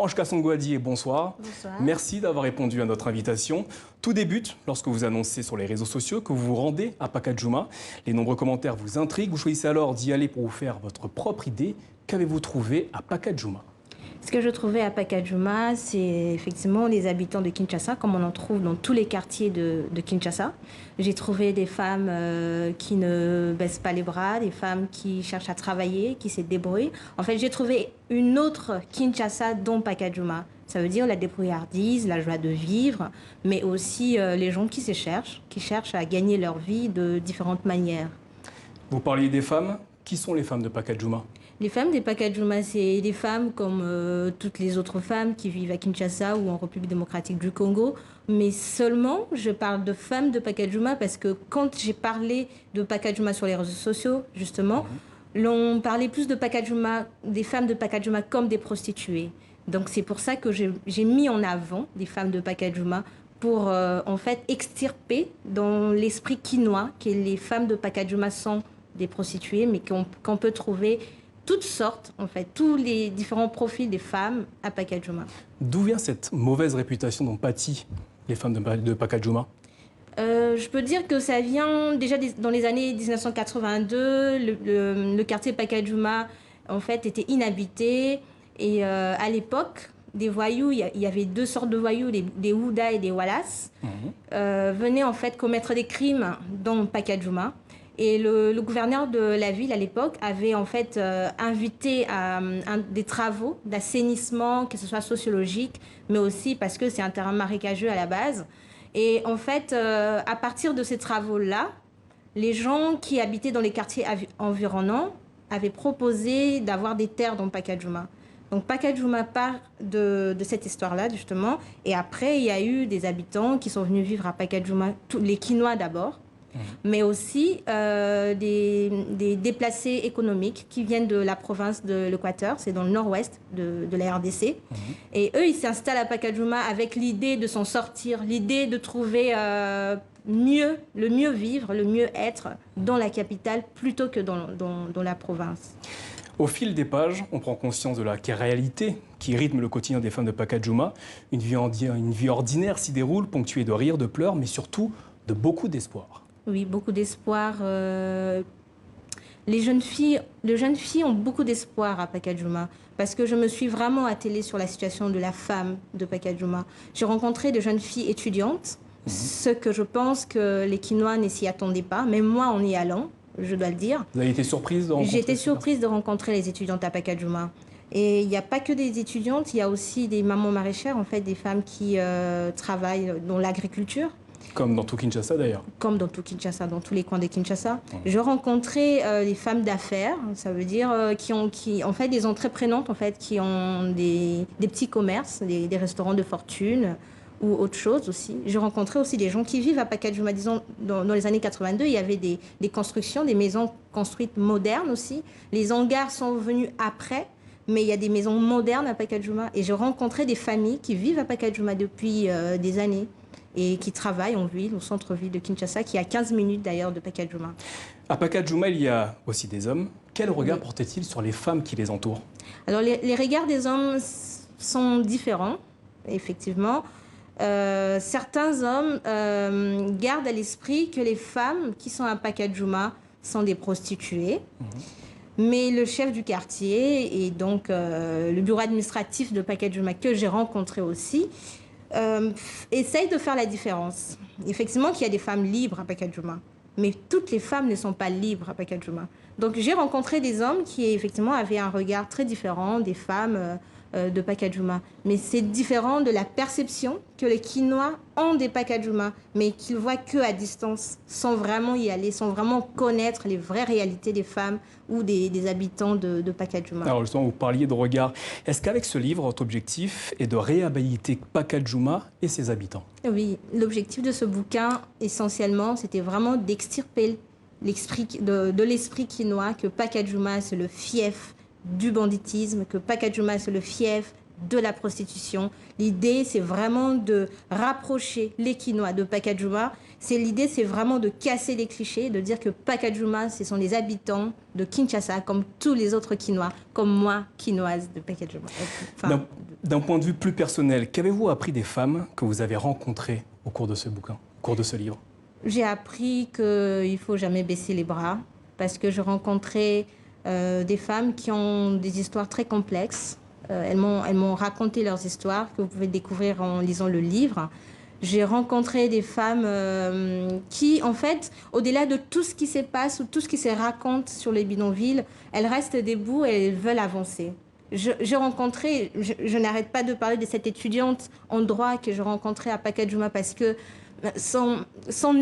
Ange Kassongouadié, bonsoir. Bonsoir. Merci d'avoir répondu à notre invitation. Tout débute lorsque vous annoncez sur les réseaux sociaux que vous vous rendez à Pacadjouma. Les nombreux commentaires vous intriguent. Vous choisissez alors d'y aller pour vous faire votre propre idée. Qu'avez-vous trouvé à Pacadjouma? Ce que je trouvais à Pacadjouma, c'est effectivement les habitants de Kinshasa, comme on en trouve dans tous les quartiers de Kinshasa. J'ai trouvé des femmes qui ne baissent pas les bras, des femmes qui cherchent à travailler, qui se débrouillent. En fait, j'ai trouvé une autre Kinshasa dont Pacadjouma. Ça veut dire la débrouillardise, la joie de vivre, mais aussi les gens qui cherchent à gagner leur vie de différentes manières. Vous parliez des femmes. Qui sont les femmes de Pacadjouma? Les femmes des Pacadjouma, c'est des femmes comme toutes les autres femmes qui vivent à Kinshasa ou en République démocratique du Congo. Mais seulement, je parle de femmes de Pacadjouma parce que quand j'ai parlé de Pacadjouma sur les réseaux sociaux, justement, l'on parlait plus de Pacadjouma, des femmes de Pacadjouma comme des prostituées. Donc c'est pour ça que j'ai mis en avant des femmes de Pacadjouma pour en fait extirper dans l'esprit quinois que les femmes de Pacadjouma sont des prostituées, mais qu'on peut trouver toutes sortes, en fait, tous les différents profils des femmes à Pacadjouma. D'où vient cette mauvaise réputation dont pâtissent les femmes de Pacadjouma? Je peux dire que ça vient déjà dans les années 1982. Le quartier Pacadjouma, en fait, était inhabité. Et à l'époque, des voyous, il y avait deux sortes de voyous, des Houda et des Wallace, venaient en fait commettre des crimes dans Pacadjouma. Et le gouverneur de la ville, à l'époque, avait en fait invité à des travaux d'assainissement, que ce soit sociologique, mais aussi parce que c'est un terrain marécageux à la base. Et en fait, à partir de ces travaux-là, les gens qui habitaient dans les quartiers environnants avaient proposé d'avoir des terres dans Pacadjouma. Donc Pacadjouma part de cette histoire-là, justement. Et après, il y a eu des habitants qui sont venus vivre à Pacadjouma, les Quinois d'abord, mais aussi des déplacés économiques qui viennent de la province de l'Équateur, c'est dans le nord-ouest de la RDC. Et eux, ils s'installent à Pacadjouma avec l'idée de s'en sortir, l'idée de trouver le mieux vivre, le mieux être dans la capitale plutôt que dans la province. Au fil des pages, on prend conscience de la réalité qui rythme le quotidien des femmes de Pacadjouma. Une vie ordinaire s'y déroule, ponctuée de rires, de pleurs, mais surtout de beaucoup d'espoir. Oui, beaucoup d'espoir. Les jeunes filles ont beaucoup d'espoir à Pacadjouma parce que je me suis vraiment attelée sur la situation de la femme de Pacadjouma. J'ai rencontré de jeunes filles étudiantes, ce que je pense que les Quinois ne s'y attendaient pas, même moi en y allant, je dois le dire. Vous avez été surprise de rencontrer? J'ai été surprise de rencontrer les étudiantes à Pacadjouma. Et il n'y a pas que des étudiantes, il y a aussi des mamans maraîchères, en fait, des femmes qui travaillent dans l'agriculture. Comme dans tout Kinshasa d'ailleurs. Comme dans tout Kinshasa, dans tous les coins de Kinshasa. Je rencontrais les femmes d'affaires, ça veut dire qui en fait des entreprenantes en fait, qui ont des petits commerces, des restaurants de fortune ou autre chose aussi. Je rencontrais aussi des gens qui vivent à Pacadjouma. Disons, dans les années 82, il y avait des constructions, des maisons construites modernes aussi. Les hangars sont venus après, mais il y a des maisons modernes à Pacadjouma. Et je rencontrais des familles qui vivent à Pacadjouma depuis des années et qui travaillent en ville, au centre-ville de Kinshasa, qui est à 15 minutes d'ailleurs de Pacadjouma. À Pacadjouma, il y a aussi des hommes. Quel regard portent-ils sur les femmes qui les entourent? Alors les regards des hommes sont différents, effectivement. Certains hommes gardent à l'esprit que les femmes qui sont à Pacadjouma sont des prostituées. Mais le chef du quartier et donc le bureau administratif de Pacadjouma que j'ai rencontré aussi, essaye de faire la différence. Effectivement qu'il y a des femmes libres à Pacadjouma, mais toutes les femmes ne sont pas libres à Pacadjouma. Donc j'ai rencontré des hommes qui effectivement avaient un regard très différent des femmes de Pacadjouma. Mais c'est différent de la perception que les Quinois ont des Pacadjouma, mais qu'ils voient qu'à distance, sans vraiment y aller, sans vraiment connaître les vraies réalités des femmes ou des habitants de Pacadjouma. Alors justement, vous parliez de regard. Est-ce qu'avec ce livre, votre objectif est de réhabiliter Pacadjouma et ses habitants? Oui, l'objectif de ce bouquin, essentiellement, c'était vraiment d'extirper de l'esprit quinois que Pacadjouma, c'est le fief du banditisme, que Pacadjouma, c'est le fief de la prostitution. L'idée, c'est vraiment de rapprocher les Kinois de Pacajuma. L'idée, c'est vraiment de casser les clichés, de dire que Pacajuma, ce sont les habitants de Kinshasa, comme tous les autres Kinois, comme moi, Kinoise de Pacajuma. Enfin, d'un point de vue plus personnel, qu'avez-vous appris des femmes que vous avez rencontrées au cours de ce bouquin, au cours de ce livre? J'ai appris qu'il ne faut jamais baisser les bras, parce que je rencontrais des femmes qui ont des histoires très complexes. Elles m'ont raconté leurs histoires, que vous pouvez découvrir en lisant le livre. J'ai rencontré des femmes qui, en fait, au-delà de tout ce qui se passe ou tout ce qui se raconte sur les bidonvilles, elles restent debout et elles veulent avancer. J'ai rencontré, je n'arrête pas de parler de cette étudiante en droit que je rencontrais à Pacajuma parce que son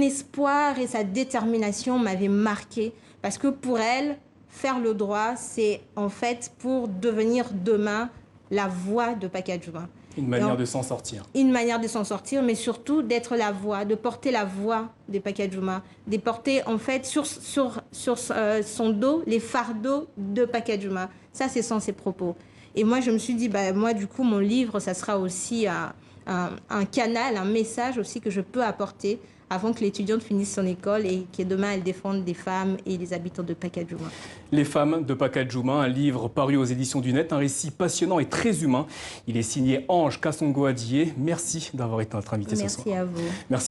espoir et sa détermination m'avaient marquée. Parce que pour elle, faire le droit, c'est en fait pour devenir demain la voix de Pacajuma. Une manière de s'en sortir. Une manière de s'en sortir, mais surtout d'être la voix, de porter la voix des Pacajuma, de porter en fait sur son dos les fardeaux de Pacajuma. Ça, c'est sans ses propos. Et moi, je me suis dit, bah, moi, du coup, mon livre, ça sera aussi un canal, un message aussi que je peux apporter avant que l'étudiante finisse son école et que demain elle défende les femmes et les habitants de Pacajuma. Les femmes de Pacajuma, un livre paru aux éditions du Net, un récit passionnant et très humain. Il est signé Ange Kassongo Adié. Merci d'avoir été notre invité ce soir. Merci à vous. Merci.